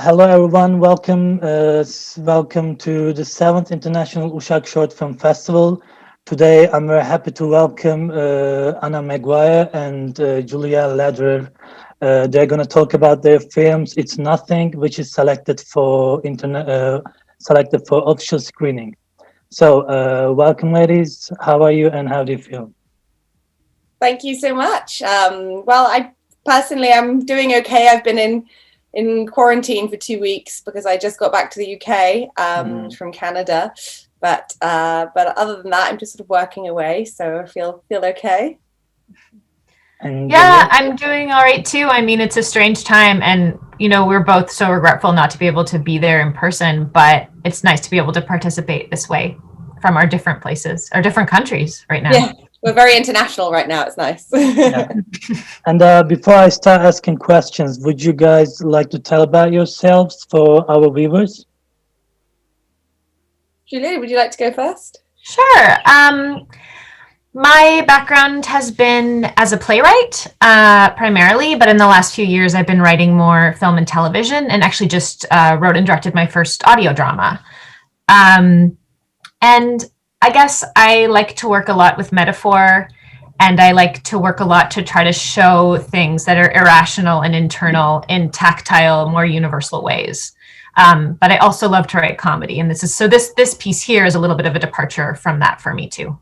Hello everyone, welcome to the 7th International Uşak Short Film Festival. Today I'm very happy to welcome Anna Maguire and Julia Lederer. They're going to talk about their films It's Nothing, which is selected for official screening. So welcome ladies, how are you and how do you feel? Thank you so much. I personally am doing okay. I've been in quarantine for 2 weeks because I just got back to the UK from Canada. But other than that, I'm just sort of working away, so I feel okay. And yeah, I'm doing all right too. I mean, it's a strange time, and we're both so regretful not to be able to be there in person, but it's nice to be able to participate this way from our different places, our different countries right now. Yeah. We're very international right now. It's nice. Yeah. And before I start asking questions, would you guys like to tell about yourselves for our viewers? Julia, would you like to go first? Sure. My background has been as a playwright, primarily, but in the last few years, I've been writing more film and television, and actually just wrote and directed my first audio drama. And I guess I like to work a lot with metaphor, and I like to work a lot to try to show things that are irrational and internal in tactile, more universal ways. But I also love to write comedy, and this piece here is a little bit of a departure from that for me too.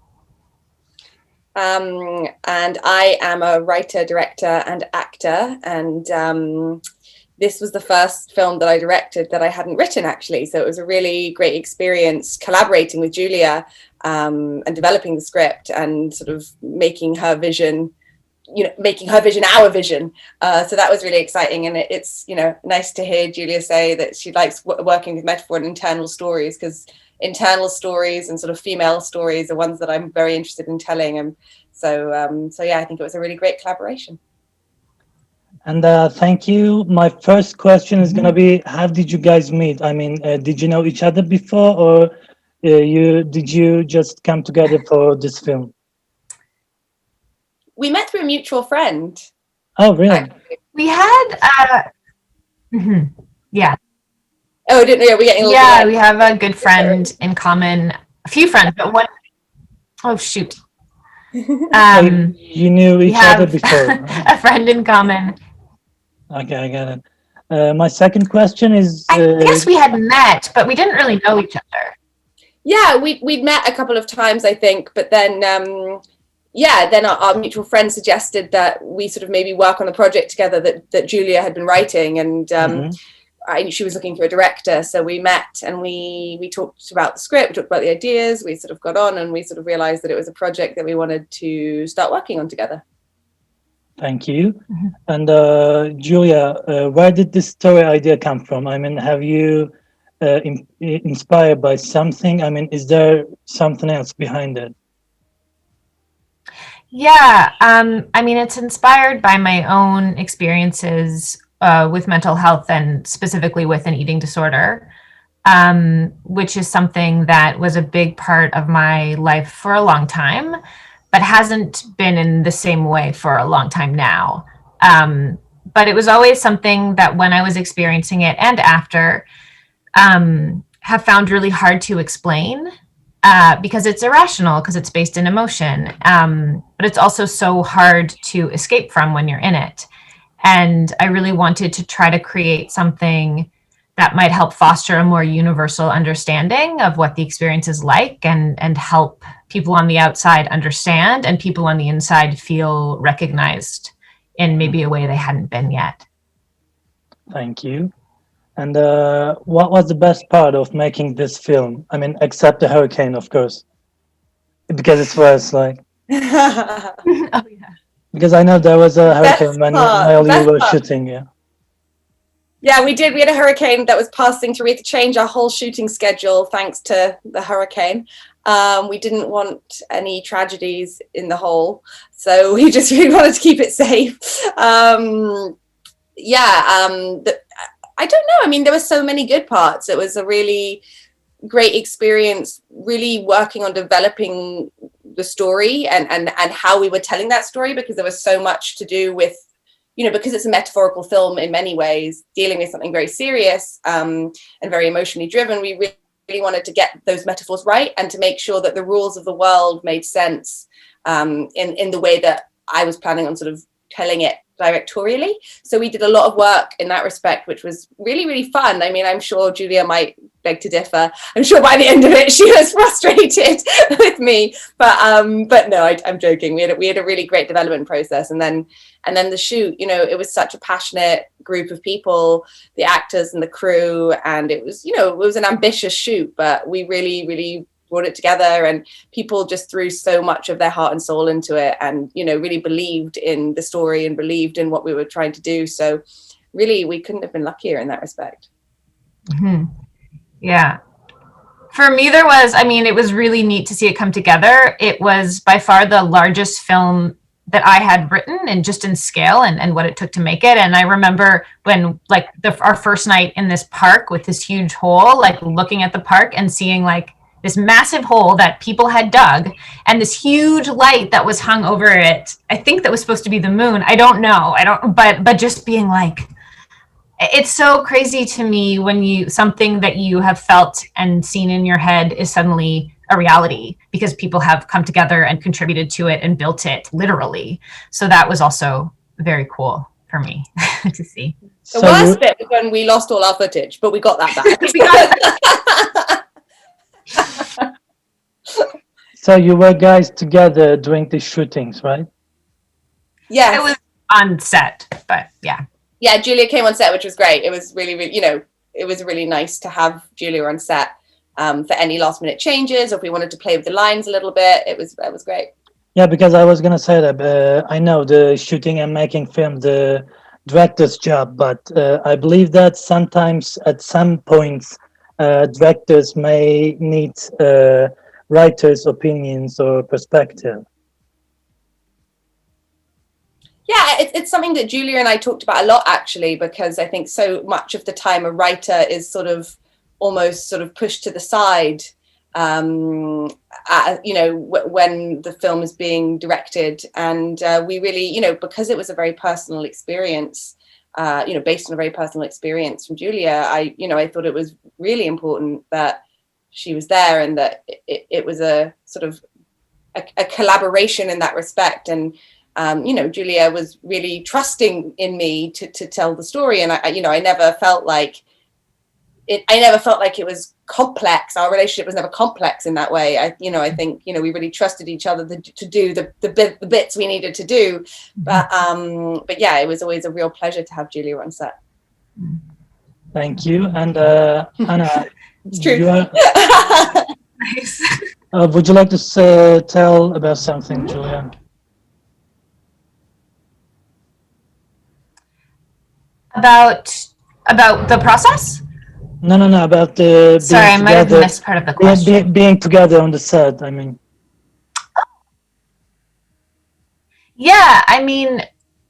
And I am a writer, director, and actor, and this was the first film that I directed that I hadn't written, actually. So it was a really great experience collaborating with Julia and developing the script and sort of making her vision our vision. So that was really exciting. And it's nice to hear Julia say that she likes working with metaphor and internal stories, because internal stories and sort of female stories are ones that I'm very interested in telling. And so yeah, I think it was a really great collaboration. And thank you. My first question is going to be, how did you guys meet? I mean, did you know each other before, or did you just come together for this film? We met through a mutual friend. Oh, really? We had, yeah. Oh, I didn't know. We getting we have a good friend in common. A few friends, but one. Oh shoot. You knew each other before. A friend in common. Okay, I got it. My second question is... I guess we had met, but we didn't really know each other. Yeah, we'd met a couple of times, I think, but then, then our mutual friend suggested that we sort of maybe work on a project together that Julia had been writing, and she was looking for a director, so we met and we talked about the script, we talked about the ideas, we sort of got on, and we sort of realized that it was a project that we wanted to start working on together. Thank you. And Julia, where did this story idea come from? I mean, have you inspired by something? I mean, is there something else behind it? Yeah, I mean, it's inspired by my own experiences with mental health, and specifically with an eating disorder, which is something that was a big part of my life for a long time, but hasn't been in the same way for a long time now. But it was always something that when I was experiencing it and after, have found really hard to explain, because it's irrational, because it's based in emotion. But it's also so hard to escape from when you're in it. And I really wanted to try to create something that might help foster a more universal understanding of what the experience is like, and help people on the outside understand, and people on the inside feel recognized in maybe a way they hadn't been yet. Thank you. And what was the best part of making this film? I mean, except the hurricane, of course, because it was like... Oh, yeah. Because I know there was a hurricane while you were shooting, yeah. Yeah, we did. We had a hurricane that was passing through. We had to change our whole shooting schedule thanks to the hurricane. We didn't want any tragedies in the hole, so we just really wanted to keep it safe. I don't know. I mean, there were so many good parts. It was a really great experience, really working on developing the story and how we were telling that story, because there was so much to do with, because it's a metaphorical film in many ways, dealing with something very serious and very emotionally driven. We really wanted to get those metaphors right and to make sure that the rules of the world made sense in the way that I was planning on sort of telling it directorially. So we did a lot of work in that respect, which was really, really fun. I mean, I'm sure Julia might beg to differ. I'm sure by the end of it, she was frustrated with me. But no, I'm joking. We had a really great development process, and then the shoot. It was such a passionate group of people, the actors and the crew, and it was an ambitious shoot, but we really, really brought it together, and people just threw so much of their heart and soul into it, and really believed in the story and believed in what we were trying to do. So really, we couldn't have been luckier in that respect. Mm-hmm. Yeah. For me, it was really neat to see it come together. It was by far the largest film that I had written, and just in scale and what it took to make it. And I remember when our first night in this park with this huge hole, looking at the park and seeing this massive hole that people had dug and this huge light that was hung over it. I think that was supposed to be the moon. I don't know. But just being it's so crazy to me when something that you have felt and seen in your head is suddenly a reality, because people have come together and contributed to it and built it literally. So that was also very cool for me to see. The worst bit was when we lost all our footage, but we got that back. So you were guys together during the shootings, right? Yeah, it was on set, but yeah. Yeah, Julia came on set, which was great. It was really, really, it was really nice to have Julia on set for any last minute changes, or if we wanted to play with the lines a little bit. It was great. Yeah, because I was gonna say that I know the shooting and making film, the director's job, but I believe that sometimes at some points directors may need writers' opinions or perspective. Yeah, it's something that Julia and I talked about a lot, actually, because I think so much of the time a writer is almost pushed to the side, when the film is being directed. And we really, because it was a very personal experience, based on a very personal experience from Julia, I thought it was really important that she was there, and that it was a sort of a collaboration in that respect. And Julia was really trusting in me to tell the story, and I never felt like it was complex. Our relationship was never complex in that way. I think we really trusted each other to do the bits we needed to do. But yeah, it was always a real pleasure to have Julia on set. Thank you. And Anna, it's true. Nice. Would you like to tell about something, Julia? About the process? No, about the Sorry, I might have missed part of the question. Being together on the set, I mean. Yeah,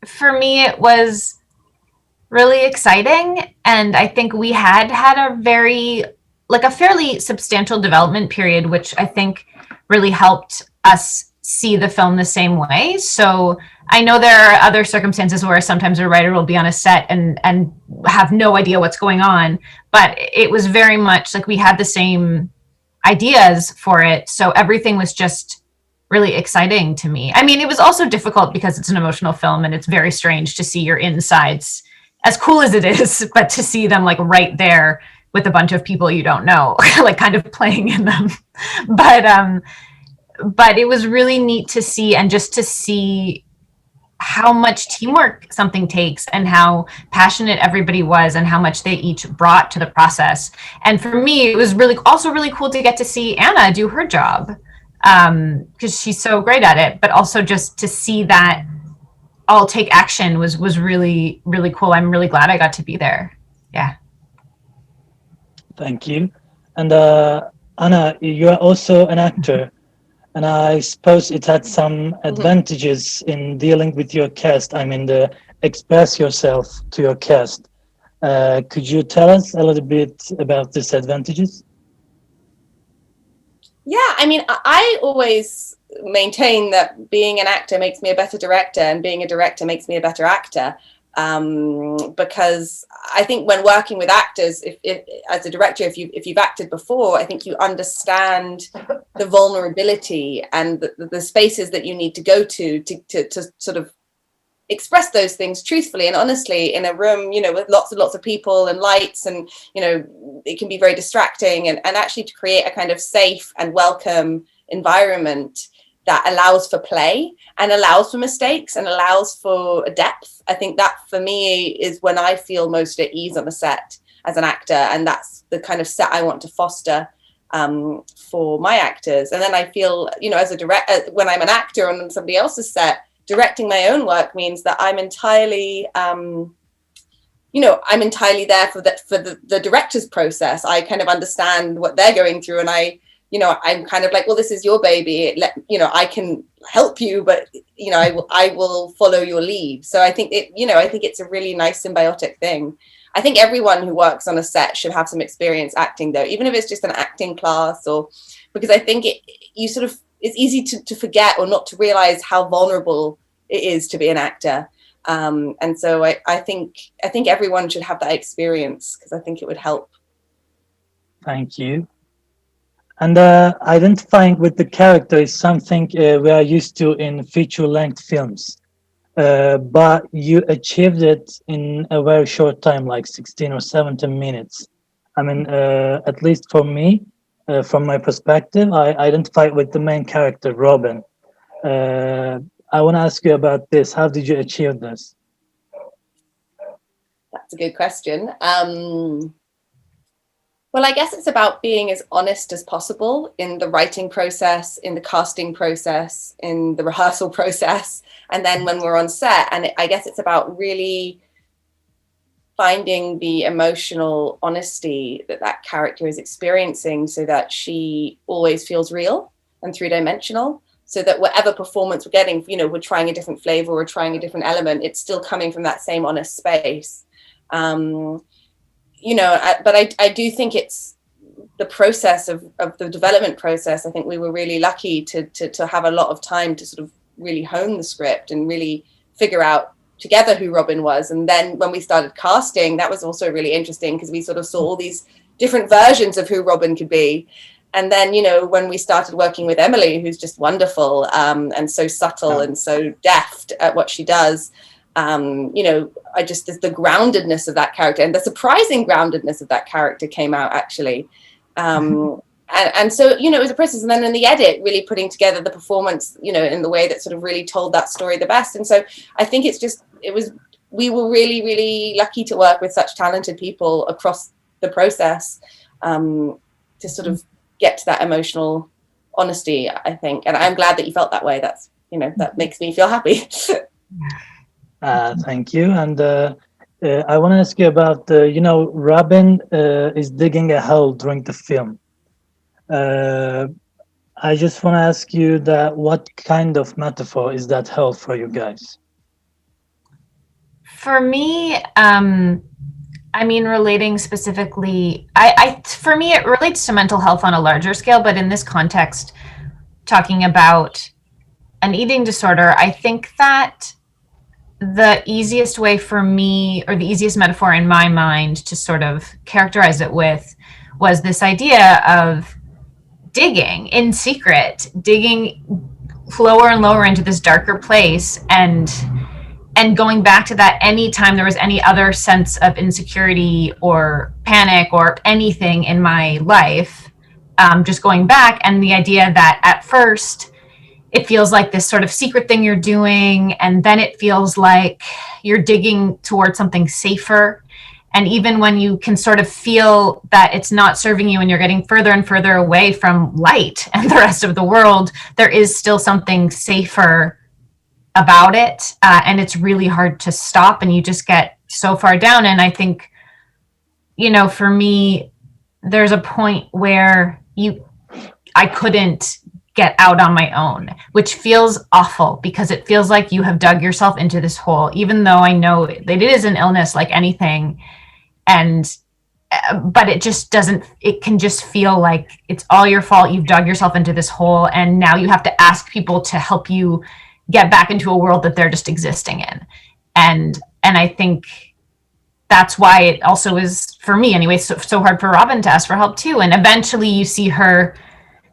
for me, it was really exciting. And I think we had a fairly substantial development period, which I think really helped us see the film the same way. So I know there are other circumstances where sometimes a writer will be on a set and have no idea what's going on, but it was very much we had the same ideas for it. So everything was just really exciting to me. It was also difficult because it's an emotional film, and it's very strange to see your insides, as cool as it is, but to see them right there with a bunch of people you don't know, kind of playing in them. But it was really neat to see, and just to see how much teamwork something takes, and how passionate everybody was, and how much they each brought to the process. And for me, it was also really cool to get to see Anna do her job, because she's so great at it, but also just to see that all take action was really, really cool. I'm really glad I got to be there. Yeah. Thank you. And Anna, you are also an actor. And I suppose it had some advantages in dealing with your cast. The express yourself to your cast. Could you tell us a little bit about these advantages? Yeah, I always maintain that being an actor makes me a better director, and being a director makes me a better actor. Because I think when working with actors, if as a director, if you've acted before, I think you understand the vulnerability and the spaces that you need to go to sort of express those things truthfully and honestly in a room, you know, with lots and lots of people and lights, and, you know, it can be very distracting, and actually to create a kind of safe and welcome environment that allows for play and allows for mistakes and allows for depth. I think that for me is when I feel most at ease on a set as an actor, and that's the kind of set I want to foster for my actors. And then I feel, you know, as a director, when I'm an actor on somebody else's set, directing my own work means that I'm entirely, you know, I'm entirely there for the director's process. I kind of understand what they're going through, and I'm kind of like, well, this is your baby. I can help you, but, you know, I will follow your lead. So I think it's a really nice symbiotic thing. I think everyone who works on a set should have some experience acting, though, even if it's just an acting class, or because I think it's easy to forget or not to realize how vulnerable it is to be an actor. And so I think everyone should have that experience, because I think it would help. Thank you. And identifying with the character is something we are used to in feature-length films. But you achieved it in a very short time, like 16 or 17 minutes. I mean, at least for me, from my perspective, I identify with the main character, Robin. I want to ask you about this. How did you achieve this? That's a good question. Well, I guess it's about being as honest as possible in the writing process, in the casting process, in the rehearsal process, and then when we're on set. And I guess it's about really finding the emotional honesty that character is experiencing, so that she always feels real and three-dimensional, so that whatever performance we're getting, you know, we're trying a different flavor, we're trying a different element, it's still coming from that same honest space. But I do think it's the process of the development process. I think we were really lucky to have a lot of time to sort of really hone the script and really figure out together who Robin was. And then when we started casting, that was also really interesting, because we sort of saw all these different versions of who Robin could be. And then, you know, when we started working with Emily, who's just wonderful and so subtle and so deft at what she does, the groundedness of that character and the surprising groundedness of that character came out, actually. And so, you know, it was a process. And then in the edit, really putting together the performance, you know, in the way that sort of really told that story the best. And so I think we were really, really lucky to work with such talented people across the process to sort of get to that emotional honesty, I think. And I'm glad that you felt that way. That's, you know, that makes me feel happy. Thank you. And I want to ask you about, Robin is digging a hole during the film. I just want to ask you that what kind of metaphor is that hole for you guys? For me, relating specifically, for me, it relates to mental health on a larger scale, but in this context, talking about an eating disorder, I think that the easiest way for me, or the easiest metaphor in my mind to sort of characterize it with, was this idea of digging in secret, digging lower and lower into this darker place, and going back to that anytime there was any other sense of insecurity or panic or anything in my life, just going back. And the idea that at first it feels like this sort of secret thing you're doing, and then it feels like you're digging towards something safer. And even when you can sort of feel that it's not serving you and you're getting further and further away from light and the rest of the world, there is still something safer about it. And it's really hard to stop, and you just get so far down. And I think, you know, for me, there's a point where I couldn't get out on my own, which feels awful, because it feels like you have dug yourself into this hole, even though I know that it is an illness like anything. And but it just doesn't, it can just feel like it's all your fault. You've dug yourself into this hole, and now you have to ask people to help you get back into a world that they're just existing in. And I think that's why it also is, for me anyway, so hard for Robin to ask for help too. And eventually you see her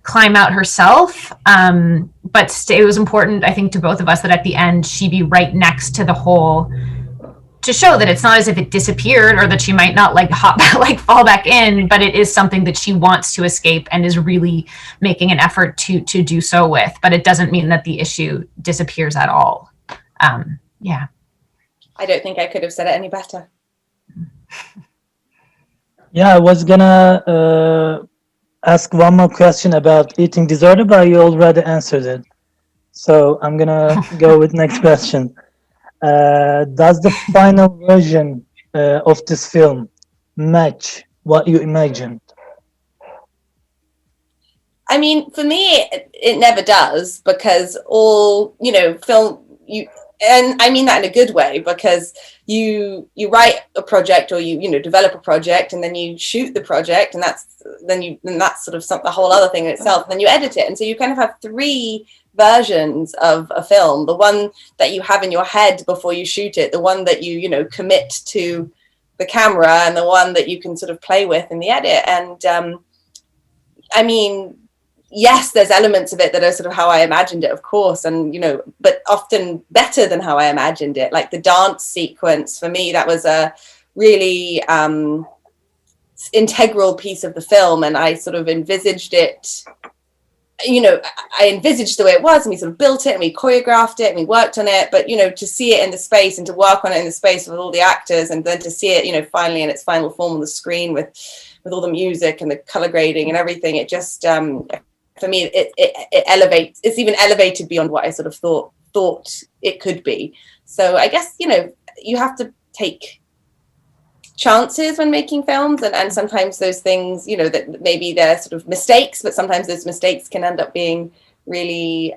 climb out herself. But it was important, I think, to both of us that at the end she be right next to the hole, to show that it's not as if it disappeared, or that she might not like fall back in, but it is something that she wants to escape and is really making an effort to do so with. But it doesn't mean that the issue disappears at all. Yeah. I don't think I could have said it any better. Yeah, I was gonna ask one more question about eating disorder, but you already answered it. So I'm gonna go with next question. Does the final version of this film match what you imagined? I mean, for me, it never does, because all, and I mean that in a good way, because you write a project, or you develop a project, and then you shoot the project, and that's sort of the whole other thing in itself. And then you edit it, and so you kind of have three versions of a film: the one that you have in your head before you shoot it, the one that you commit to the camera, and the one that you can sort of play with in the edit. And I mean, yes, there's elements of it that are sort of how I imagined it, of course, and but often better than how I imagined it. Like the dance sequence, for me, that was a really integral piece of the film, and I sort of envisaged it. I envisaged the way it was, and we sort of built it, and we choreographed it, and we worked on it. But to see it in the space, and to work on it in the space with all the actors, and then to see it, finally in its final form on the screen with all the music and the color grading and everything, it just for me, it elevates. It's even elevated beyond what I sort of thought it could be. So I guess you have to take chances when making films, and sometimes those things, that maybe they're sort of mistakes, but sometimes those mistakes can end up being really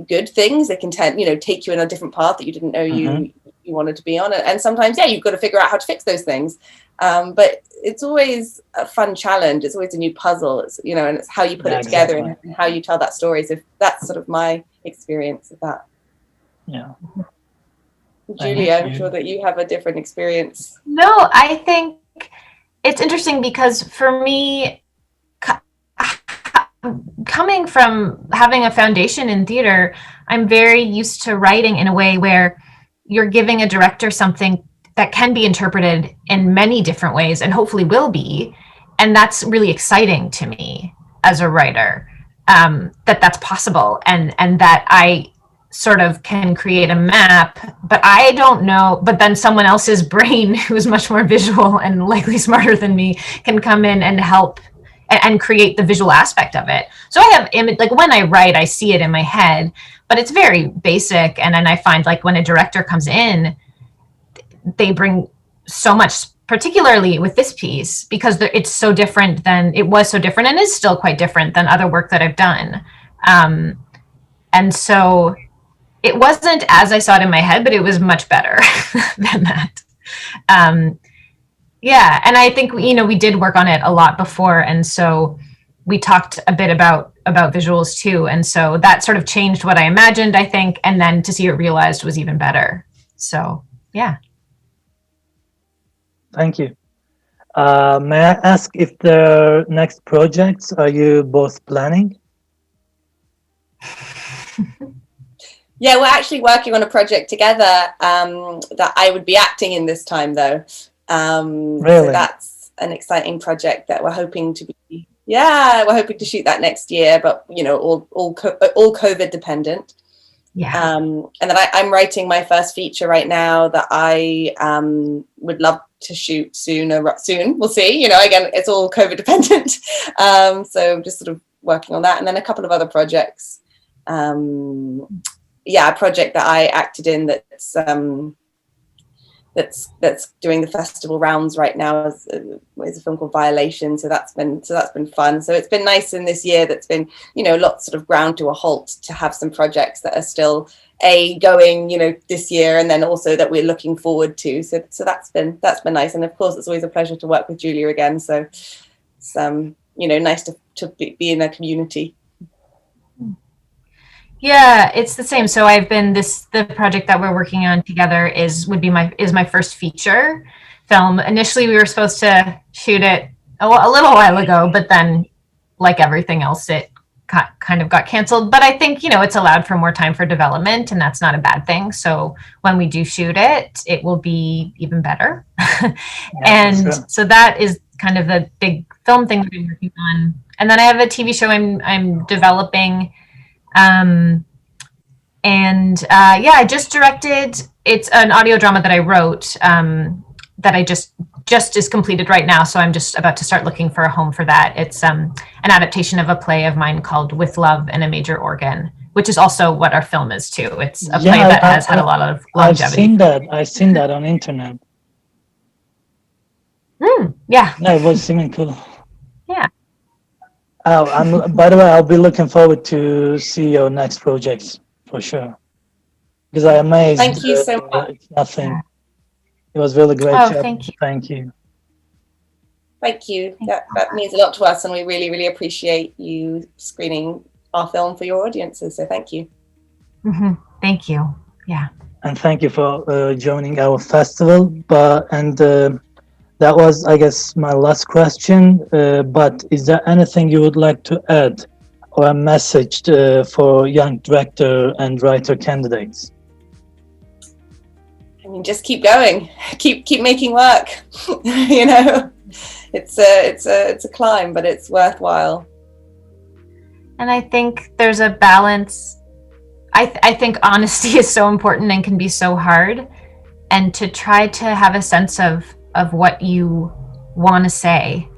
good things. They can take you in a different path that you didn't know you wanted to be on, and sometimes you've got to figure out how to fix those things. But it's always a fun challenge. It's always a new puzzle. It's and it's how you put it together, and how you tell that story. So that's sort of my experience of that. Yeah. Julia, I'm sure that you have a different experience. No, I think it's interesting because for me, coming from having a foundation in theater, I'm very used to writing in a way where you're giving a director something that can be interpreted in many different ways, and hopefully will be. And that's really exciting to me as a writer, that's possible, and that I sort of can create a map, but I don't know, but then someone else's brain who's much more visual and likely smarter than me can come in and help and create the visual aspect of it. So I have image, like when I write, I see it in my head, but it's very basic. And then I find like when a director comes in, they bring so much, particularly with this piece, because it's so different than it was, so different, and is still quite different than other work that I've done. And so it wasn't as I saw it in my head, but it was much better than that. Yeah, and I think we did work on it a lot before, and so we talked a bit about visuals too, and so that sort of changed what I imagined, I think, and then to see it realized was even better. So yeah. Thank you. May I ask if the next projects are you both planning? Yeah, we're actually working on a project together that I would be acting in this time, though. Really? So that's an exciting project that we're hoping to be. Yeah, we're hoping to shoot that next year, but all COVID dependent. Yeah. And then I'm writing my first feature right now that I would love to shoot soon. We'll see. Again, it's all COVID dependent. So just sort of working on that, and then a couple of other projects. A project that I acted in that's that's doing the festival rounds right now is a film called Violation. So that's been fun. So it's been nice in this year that's been, lots sort of ground to a halt, to have some projects that are still going, this year, and then also that we're looking forward to. So that's been nice. And of course, it's always a pleasure to work with Julia again. So it's nice to be in a community. Yeah, it's the same. So the project that we're working on together is my first feature film. Initially, we were supposed to shoot it a little while ago, but then, like everything else, it kind of got canceled. But I think, it's allowed for more time for development, and that's not a bad thing. So when we do shoot it, it will be even better. And sure. So that is kind of the big film thing that we're working on. And then I have a TV show I'm developing. I just directed. It's an audio drama that I wrote, that I just is completed right now. So I'm just about to start looking for a home for that. It's an adaptation of a play of mine called With Love and a Major Organ, which is also what our film is too. It's a play that has had a lot of longevity. I've seen that on internet. Yeah. No, it was seeming cool. Yeah. Oh, by the way, I'll be looking forward to see your next projects for sure. Because I'm amazed. Thank you so much. It's nothing. It was really great. Oh, thank you. Thank you. Thank you. That means a lot to us, and we really, really appreciate you screening our film for your audiences. So thank you. Mm-hmm. Thank you. Yeah. And thank you for joining our festival. That was, I guess, my last question. But is there anything you would like to add, or a message for young director and writer candidates? I mean, just keep going, keep making work. It's a climb, but it's worthwhile. And I think there's a balance. I think honesty is so important and can be so hard, and to try to have a sense of what you want to say,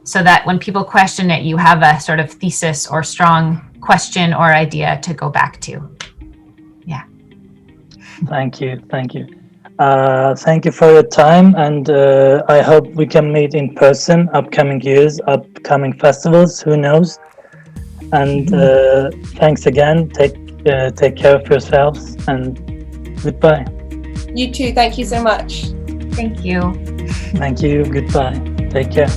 so that when people question it, you have a sort of thesis or strong question or idea to go back to. Yeah. Thank you. Thank you for your time, and I hope we can meet in person upcoming years, upcoming festivals, who knows. And thanks again. Take care of yourselves, and goodbye. You too. Thank you so much. Thank you. Thank you. Goodbye. Take care.